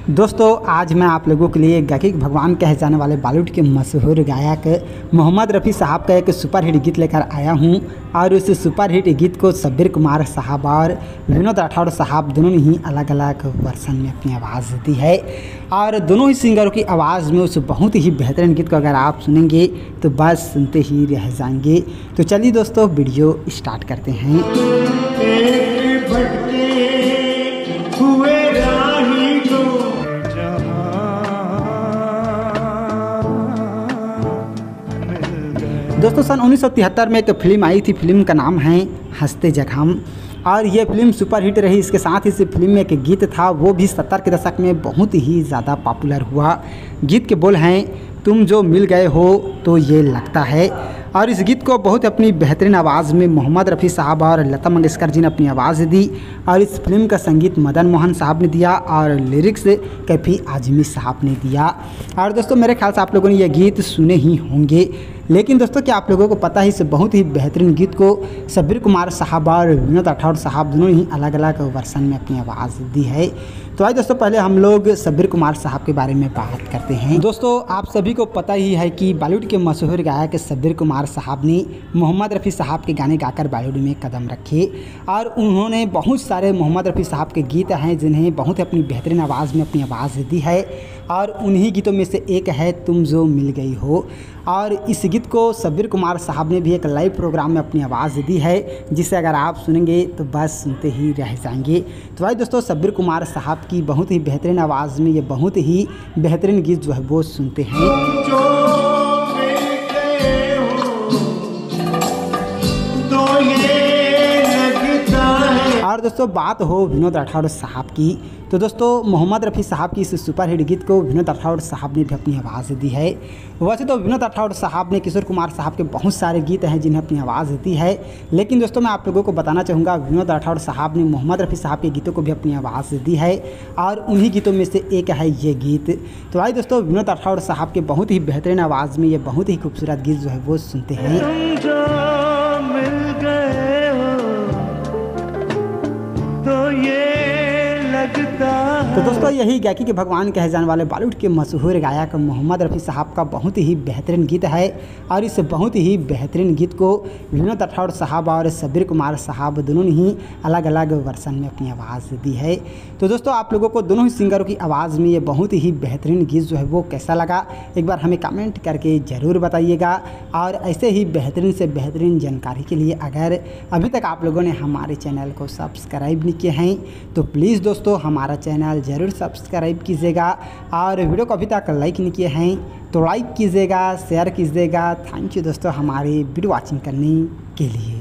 दोस्तों आज मैं आप लोगों के लिए गायकी भगवान कहे जाने वाले बॉलीवुड के मशहूर गायक मोहम्मद रफ़ी साहब का एक सुपरहिट गीत लेकर आया हूं और उस सुपरहिट गीत को शब्बीर कुमार साहब और विनोद राठौड़ साहब दोनों ने ही अलग अलग वर्सन में अपनी आवाज़ दी है और दोनों ही सिंगरों की आवाज़ में उस बहुत ही बेहतरीन गीत को अगर आप सुनेंगे तो बस सुनते ही रह जाएंगे। तो चलिए दोस्तों वीडियो स्टार्ट करते हैं। दोस्तों सन 1973 में एक फिल्म आई थी, फिल्म का नाम है हंसते जख्म और ये फिल्म सुपरहिट रही। इसके साथ ही इस फिल्म में एक गीत था, वो भी 70 के दशक में बहुत ही ज़्यादा पॉपुलर हुआ। गीत के बोल हैं तुम जो मिल गए हो तो ये लगता है और इस गीत को बहुत अपनी बेहतरीन आवाज़ में मोहम्मद रफ़ी साहब और लता मंगेशकर जी ने अपनी आवाज़ दी और इस फिल्म का संगीत मदन मोहन साहब ने दिया और लिरिक्स कैफी आज़मी साहब ने दिया। और दोस्तों मेरे ख्याल से आप लोगों ने यह गीत सुने ही होंगे, लेकिन दोस्तों क्या आप लोगों को पता है इस बहुत ही बेहतरीन गीत को शब्बीर कुमार साहब और विनोद राठौड़ साहब दोनों ही अलग अलग वर्सन में अपनी आवाज़ दी है। तो आइए दोस्तों पहले हम लोग शब्बीर कुमार साहब के बारे में बात करते हैं। दोस्तों आप सभी को पता ही है कि बॉलीवुड के मशहूर गायक शब्बीर कुमार साहब ने मोहम्मद रफ़ी साहब के गाने गाकर बॉलीवुड में कदम रखे और उन्होंने बहुत सारे मोहम्मद रफ़ी साहब के गीत हैं जिन्हें बहुत अपनी बेहतरीन आवाज़ में अपनी आवाज़ दी है और उन्हीं गीतों में से एक है तुम जो मिल गई हो। और इस गीत को शब्बीर कुमार साहब ने भी एक लाइव प्रोग्राम में अपनी आवाज़ दी है जिसे अगर आप सुनेंगे तो बस सुनते ही रह जाएंगे। तो भाई दोस्तों शब्बीर कुमार साहब की बहुत ही बेहतरीन आवाज़ में ये बहुत ही बेहतरीन गीत जो है वो सुनते हैं। और दोस्तों बात हो विनोद राठौड़ साहब की, तो दोस्तों मोहम्मद रफ़ी साहब की इस सुपरहिट गीत को विनोद राठौड़ साहब ने भी अपनी आवाज़ दी है। वैसे तो विनोद राठौड़ साहब ने किशोर कुमार साहब के बहुत सारे गीत हैं जिन्हें अपनी आवाज़ दी है, लेकिन दोस्तों मैं आप लोगों को बताना चाहूँगा विनोद राठौड़ साहब ने मोहम्मद रफ़ी साहब के गीतों को भी अपनी आवाज़ दी है और उन्हीं गीतों में से एक है ये गीत। तो भाई दोस्तों विनोद राठौड़ साहब के बहुत ही बेहतरीन आवाज़ में ये बहुत ही खूबसूरत गीत जो है वो सुनते हैं। तो दोस्तों यही गायकी के भगवान कहे जाने वाले बॉलीवुड के मशहूर गायक मोहम्मद रफ़ी साहब का बहुत ही बेहतरीन गीत है और इस बहुत ही बेहतरीन गीत को विनोद राठौड़ साहब और शब्बीर कुमार साहब दोनों ने ही अलग अलग वर्सन में अपनी आवाज़ दी है। तो दोस्तों आप लोगों को दोनों ही सिंगरों की आवाज़ में ये बहुत ही बेहतरीन गीत जो है वो कैसा लगा एक बार हमें कमेंट करके ज़रूर बताइएगा। और ऐसे ही बेहतरीन से बेहतरीन जानकारी के लिए अगर अभी तक आप लोगों ने हमारे चैनल को सब्सक्राइब नहीं किए हैं तो प्लीज़ दोस्तों हमारा चैनल ज़रूर सब्सक्राइब कीजिएगा और वीडियो को अभी तक लाइक नहीं किए हैं तो लाइक कीजिएगा, शेयर कीजिएगा। थैंक यू दोस्तों हमारी वीडियो वॉचिंग करने के लिए।